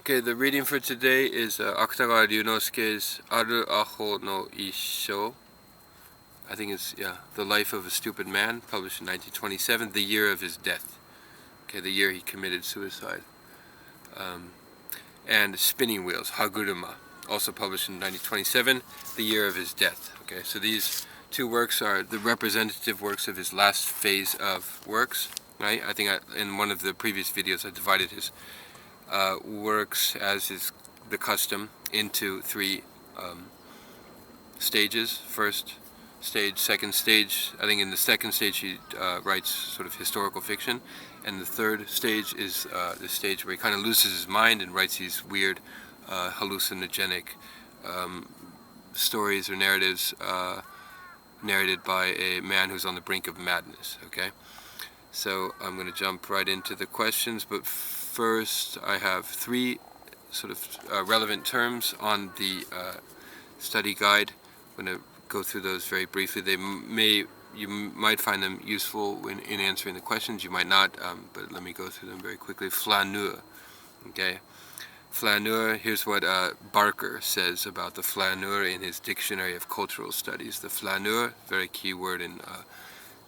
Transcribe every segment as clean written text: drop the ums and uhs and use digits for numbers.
Okay, the reading for today is Akutagawa Ryūnosuke's 或阿呆の一生. I think it's, The Life of a Stupid Man, published in 1927, the year of his death. Okay, the year he committed suicide. And Spinning Wheels, Haguruma, also published in 1927, the year of his death. Okay, so these two works are the representative works of his last phase of works, right? I think in one of the previous videos I divided his works, as is the custom, into three stages. First stage, second stage. I think in the second stage he writes sort of historical fiction, and the third stage is the stage where he kind of loses his mind and writes these weird hallucinogenic stories or narratives narrated by a man who's on the brink of madness. Okay, so I'm going to jump right into the questions, but first I have three sort of relevant terms on the study guide. I'm going to go through those very briefly. You might find them useful in answering the questions, you might not, but let me go through them very quickly. Flaneur. Okay, flaneur, here's what Barker says about the flaneur in his Dictionary of Cultural Studies. The flaneur, very key word in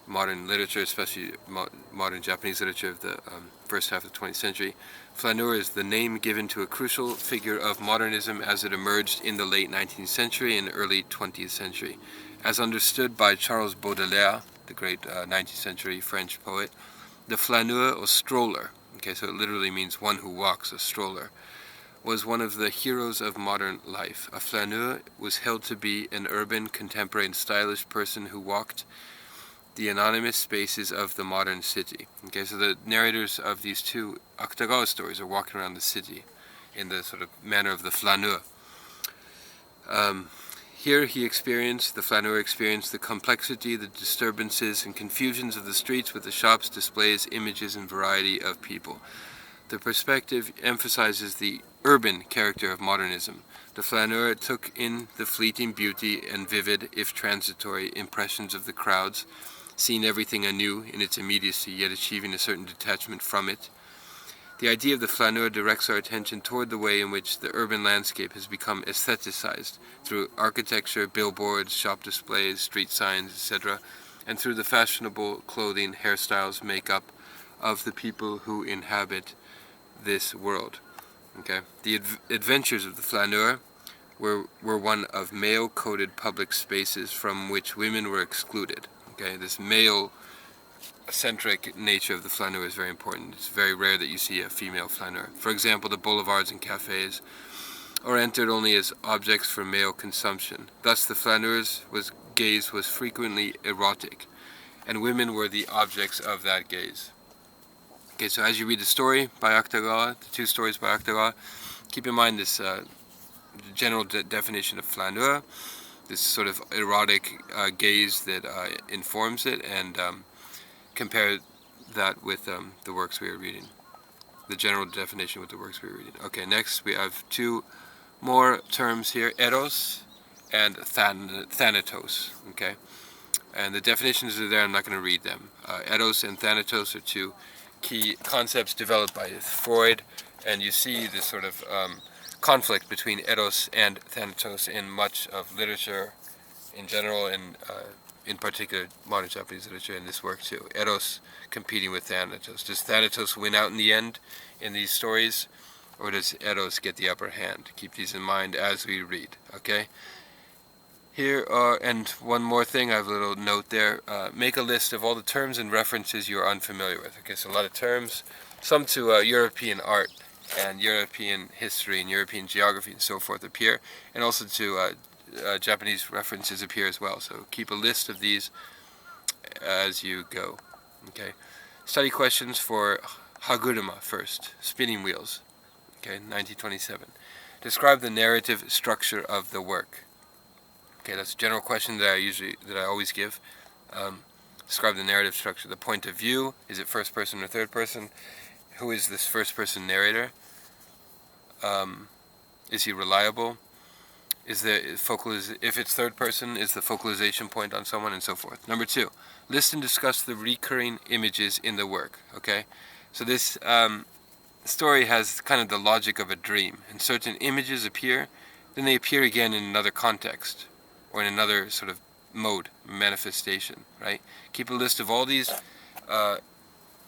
modern literature, especially modern Japanese literature of the first half of the 20th century. Flaneur is the name given to a crucial figure of modernism as it emerged in the late 19th century and early 20th century. As understood by Charles Baudelaire, the great 19th century French poet, the flaneur or stroller, okay, so it literally means one who walks, a stroller, was one of the heroes of modern life. A flaneur was held to be an urban, contemporary, and stylish person who walked the anonymous spaces of the modern city. Okay, so the narrators of these two Akutagawa stories are walking around the city in the sort of manner of the flaneur. Here the flaneur experienced the complexity, the disturbances and confusions of the streets with the shops, displays, images, and variety of people. The perspective emphasizes the urban character of modernism. The flaneur took in the fleeting beauty and vivid, if transitory, impressions of the crowds, seeing everything anew in its immediacy, yet achieving a certain detachment from it. The idea of the flaneur directs our attention toward the way in which the urban landscape has become aestheticized through architecture, billboards, shop displays, street signs, etc., and through the fashionable clothing, hairstyles, makeup of the people who inhabit this world. Okay, the adventures of the flaneur were one of male-coded public spaces from which women were excluded. Okay, this male-centric nature of the flaneur is very important. It's very rare that you see a female flaneur. For example, the boulevards and cafes are entered only as objects for male consumption. Thus, the flaneur's gaze was frequently erotic, and women were the objects of that gaze. Okay, so as you read the story by Akutagawa, the two stories by Akutagawa, keep in mind this general definition of flaneur, this sort of erotic gaze that informs it, and compare that with the works we are reading. The general definition with the works we are reading. Okay, next we have two more terms here, eros and thanatos. Okay, and the definitions are there, I'm not going to read them. Eros and thanatos are two key concepts developed by Freud, and you see this sort of conflict between eros and thanatos in much of literature in general, and in particular modern Japanese literature, in this work too. Eros competing with thanatos. Does thanatos win out in the end in these stories, or does eros get the upper hand? Keep these in mind as we read, okay? Here are, and one more thing, I have a little note there. Make a list of all the terms and references you are unfamiliar with. Okay, so a lot of terms, some to European art and European history and European geography and so forth appear, and also to Japanese references appear as well. So keep a list of these as you go. Okay. Study questions for Haguruma first. Spinning Wheels. Okay, 1927. Describe the narrative structure of the work. Okay, that's a general question that I always give. Describe the narrative structure. The point of view. Is it first person or third person? Who is this first person narrator? Is he reliable? If it's third person, is the focalization point on someone, and so forth. Number two, list and discuss the recurring images in the work. Okay, so this story has kind of the logic of a dream, and certain images appear, then they appear again in another context, or in another sort of mode, manifestation, right? Keep a list of all these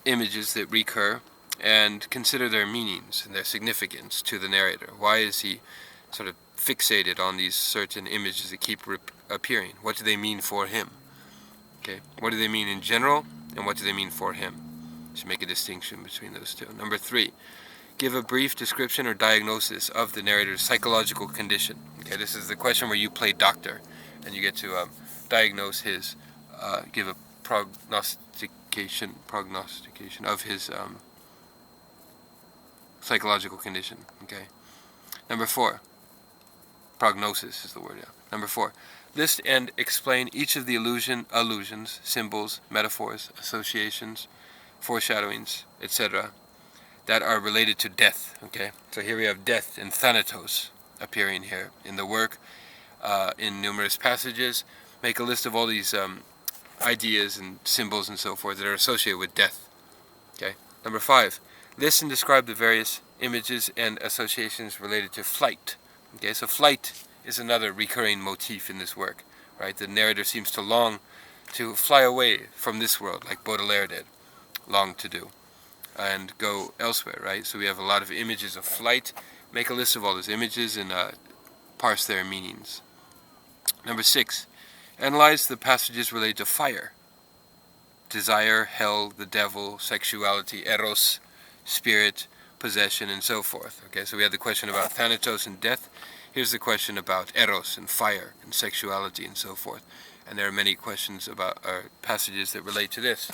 images that recur, and consider their meanings and their significance to the narrator. Why is he sort of fixated on these certain images that keep appearing? What do they mean for him? Okay, what do they mean in general, and what do they mean for him? You should make a distinction between those two. Number 3, give a brief description or diagnosis of the narrator's psychological condition. Okay, this is the question where you play doctor, and you get to diagnose his, give a prognostication of his psychological condition. Okay. Number 4, prognosis is the word. Yeah. Number 4, list and explain each of the allusions, symbols, metaphors, associations, foreshadowings, etc., that are related to death. Okay. So here we have death and thanatos appearing here in the work, in numerous passages. Make a list of all these ideas and symbols and so forth that are associated with death. Okay. Number 5, list and describe the various images and associations related to flight. Okay, so flight is another recurring motif in this work, right? The narrator seems to long to fly away from this world, like Baudelaire did, long to do, and go elsewhere, right? So we have a lot of images of flight. Make a list of all those images and parse their meanings. Number 6, analyze the passages related to fire, desire, hell, the devil, sexuality, eros, spirit, possession, and so forth. Okay, so we had the question about thanatos and death. Here's the question about eros and fire and sexuality and so forth. And there are many questions about passages that relate to this.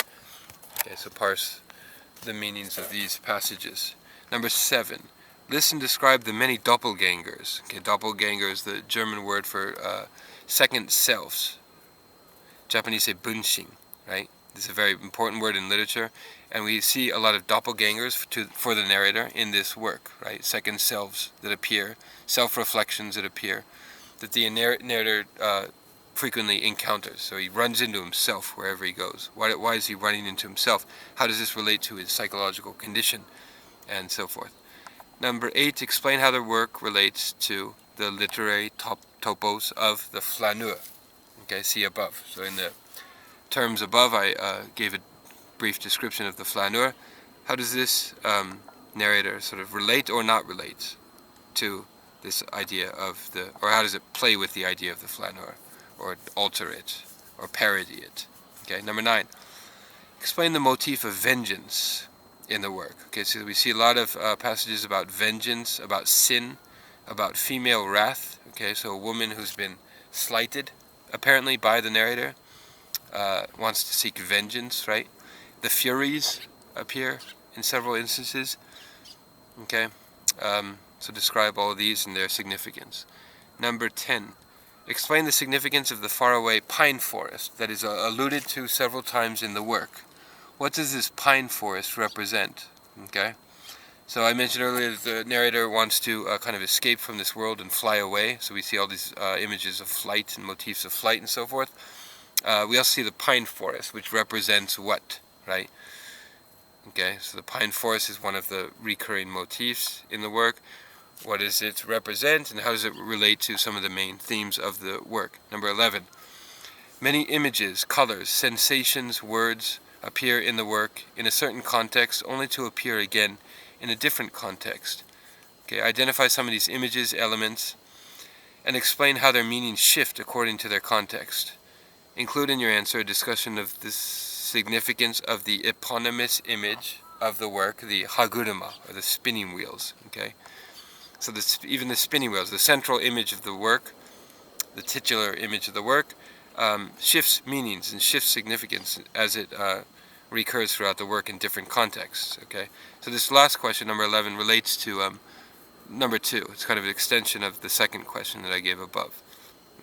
Okay, so parse the meanings of these passages. Number 7, list and describe the many doppelgangers. Okay, doppelganger is the German word for second selves. Japanese say bunshin, right? This is a very important word in literature, and we see a lot of doppelgangers for the narrator in this work, right? Second selves that appear, self-reflections that appear, that the narrator frequently encounters. So he runs into himself wherever he goes. Why is he running into himself? How does this relate to his psychological condition, and so forth? Number 8, explain how their work relates to the literary topos of the flaneur. Okay, see above. So in the terms above, I gave a brief description of the flaneur. How does this narrator sort of relate or not relate to this idea of the, or how does it play with the idea of the flaneur, or alter it, or parody it? Okay, number 9, explain the motif of vengeance in the work. Okay, so we see a lot of passages about vengeance, about sin, about female wrath. Okay, so a woman who's been slighted, apparently by the narrator, wants to seek vengeance, right? The Furies appear in several instances. Okay, so describe all of these and their significance. Number 10, explain the significance of the faraway pine forest that is alluded to several times in the work. What does this pine forest represent? Okay, so I mentioned earlier that the narrator wants to kind of escape from this world and fly away. So we see all these images of flight and motifs of flight and so forth. We also see the pine forest, which represents what, right? Okay, so the pine forest is one of the recurring motifs in the work. What does it represent, and how does it relate to some of the main themes of the work? Number 11, many images, colors, sensations, words appear in the work in a certain context, only to appear again in a different context. Okay, identify some of these images, elements, and explain how their meanings shift according to their context. Include in your answer a discussion of the significance of the eponymous image of the work, the haguruma, or the spinning wheels. Okay, so even the spinning wheels, the central image of the work, the titular image of the work, shifts meanings and shifts significance as it recurs throughout the work in different contexts. Okay, so this last question, number 11, relates to number 2. It's kind of an extension of the second question that I gave above.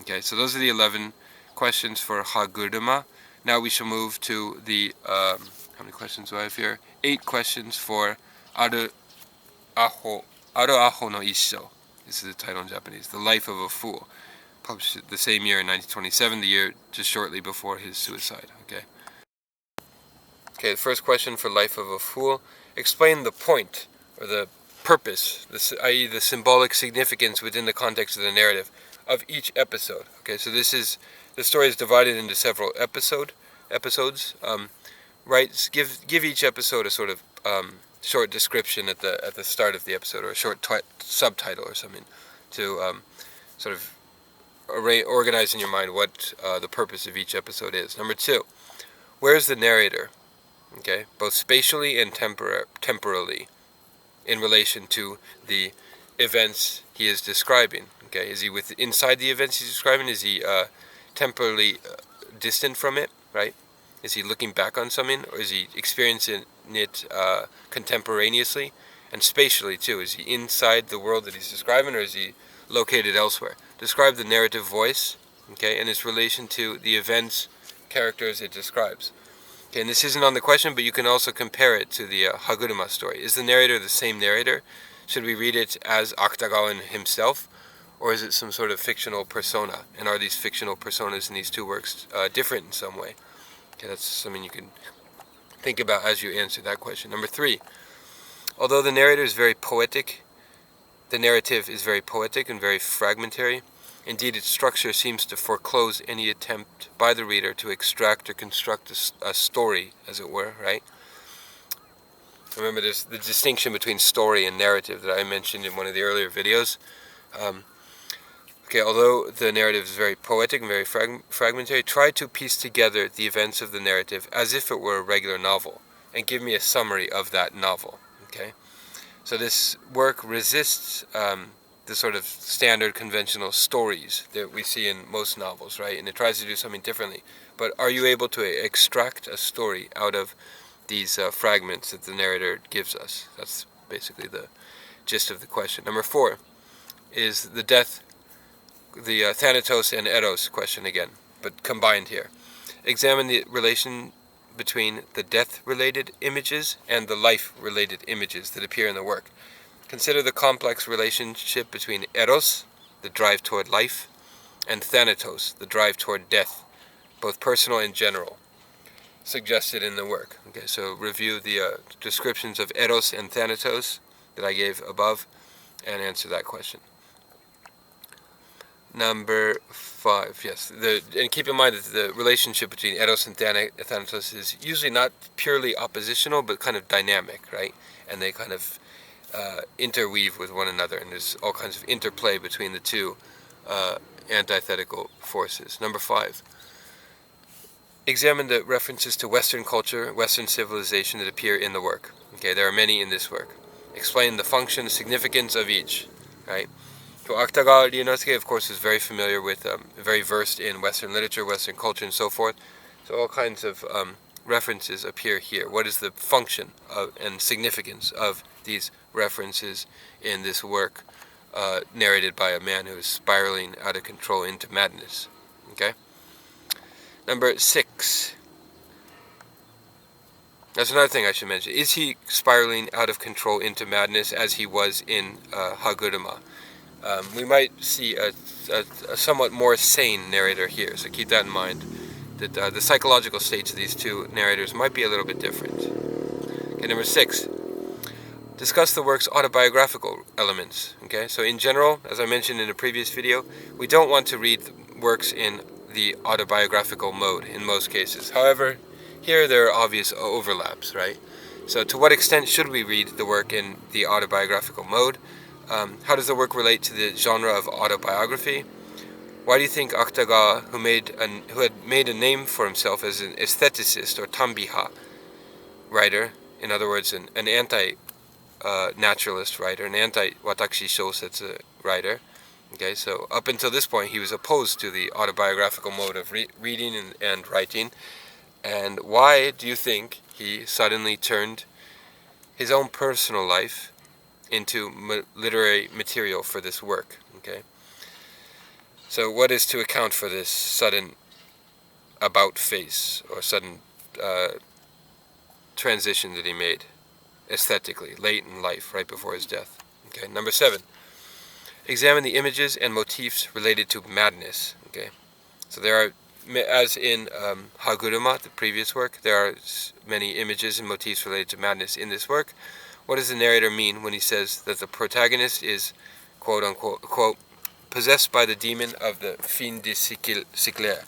Okay, so those are the 11 questions for haguruma. Now we shall move to the how many questions do I have here? 8 questions for Aru Aho no Issho. This is the title in Japanese. The Life of a Fool. Published the same year in 1927, the year just shortly before his suicide. Okay, the first question for Life of a Fool. Explain the point or the purpose, i.e. the symbolic significance within the context of the narrative of each episode. Okay, so the story is divided into several episodes. Right, give each episode a sort of short description at the start of the episode, or a short subtitle or something, to sort of organize in your mind what the purpose of each episode is. Number 2, where is the narrator? Okay, both spatially and temporally, in relation to the events he is describing. Okay, is he inside the events he's describing? Is he temporally distant from it? Right? Is he looking back on something, or is he experiencing it contemporaneously? And spatially too, is he inside the world that he's describing, or is he located elsewhere? Describe the narrative voice, okay, and its relation to the events, characters it describes. Okay, and this isn't on the question, but you can also compare it to the Haguruma story. Is the narrator the same narrator? Should we read it as Akutagawa himself, or is it some sort of fictional persona? And are these fictional personas in these two works different in some way? Okay, that's something you can think about as you answer that question. Number 3, although the narrator is very poetic, the narrative is very poetic and very fragmentary. Indeed, its structure seems to foreclose any attempt by the reader to extract or construct a story, as it were, right? Remember, there's the distinction between story and narrative that I mentioned in one of the earlier videos. Okay, although the narrative is very poetic and very fragmentary, try to piece together the events of the narrative as if it were a regular novel, and give me a summary of that novel. Okay, so this work resists the sort of standard conventional stories that we see in most novels, right? And it tries to do something differently. But are you able to extract a story out of these fragments that the narrator gives us? That's basically the gist of the question. Number 4 is the Thanatos and Eros question again, but combined here. Examine the relation between the death-related images and the life-related images that appear in the work. Consider the complex relationship between Eros, the drive toward life, and Thanatos, the drive toward death, both personal and general, suggested in the work. Okay, so review the descriptions of Eros and Thanatos that I gave above, and answer that question. Number 5, yes. And keep in mind that the relationship between Eros and Thanatos is usually not purely oppositional, but kind of dynamic, right? And they kind of interweave with one another, and there's all kinds of interplay between the two antithetical forces. Number 5, examine the references to Western culture, Western civilization that appear in the work. Okay, there are many in this work. Explain the function, significance of each, right? So Akutagawa Ryūnosuke, of course, is very familiar with, very versed in Western literature, Western culture, and so forth. So all kinds of references appear here. What is the function and significance of these references in this work narrated by a man who is spiraling out of control into madness? Okay? Number 6. That's another thing I should mention. Is he spiraling out of control into madness as he was in Haguruma? We might see a somewhat more sane narrator here, so keep that in mind, that the psychological states of these two narrators might be a little bit different. Okay, number 6. Discuss the work's autobiographical elements. Okay, so in general, as I mentioned in a previous video, we don't want to read works in the autobiographical mode in most cases. However, here there are obvious overlaps, right? So to what extent should we read the work in the autobiographical mode? How does the work relate to the genre of autobiography? Why do you think Akutagawa, who had made a name for himself as an aestheticist or tanbiha writer, in other words, an anti-naturalist writer, an anti-watashi shōsetsu writer, okay, so up until this point he was opposed to the autobiographical mode of reading and writing, and why do you think he suddenly turned his own personal life into literary material for this work? Okay, so what is to account for this sudden about face, or sudden transition that he made aesthetically late in life, right before his death? Okay, number 7. Examine the images and motifs related to madness. Okay, so there are, as in Haguruma, the previous work, there are many images and motifs related to madness in this work. What does the narrator mean when he says that the protagonist is, quote unquote, quote, possessed by the demon of the fin de siècle,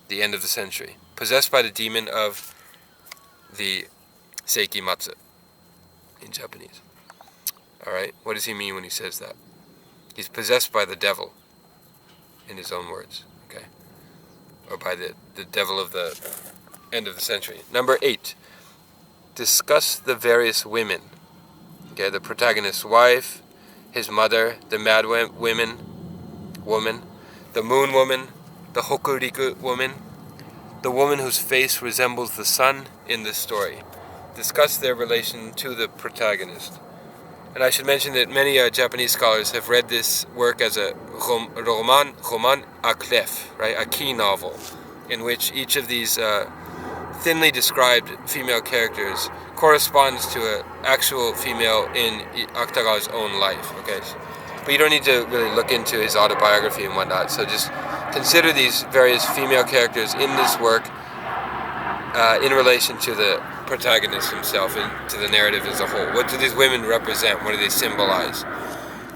the end of the century? Possessed by the demon of the Seiki Matsu in Japanese. Alright, what does he mean when he says that? He's possessed by the devil, in his own words, okay? Or by the devil of the end of the century. Number 8, discuss the various women. Okay, the protagonist's wife, his mother, the mad woman, the moon woman, the Hokuriku woman, the woman whose face resembles the sun in the story. Discuss their relation to the protagonist. And I should mention that many Japanese scholars have read this work as a roman à clef, right, a key novel, in which each of these thinly described female characters corresponds to an actual female in Akutagawa's own life, okay? But you don't need to really look into his autobiography and whatnot, so just consider these various female characters in this work in relation to the protagonist himself and to the narrative as a whole. What do these women represent? What do they symbolize?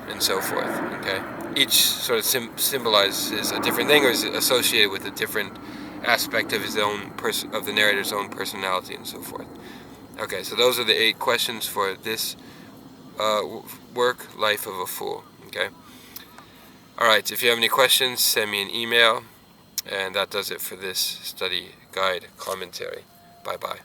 And so forth, okay? Each sort of symbolizes a different thing or is associated with a different aspect of his own of the narrator's own personality and so forth. Okay, so those are the 8 questions for this work, Life of a Fool. Okay. All right. If you have any questions, send me an email, and that does it for this study guide commentary. Bye bye.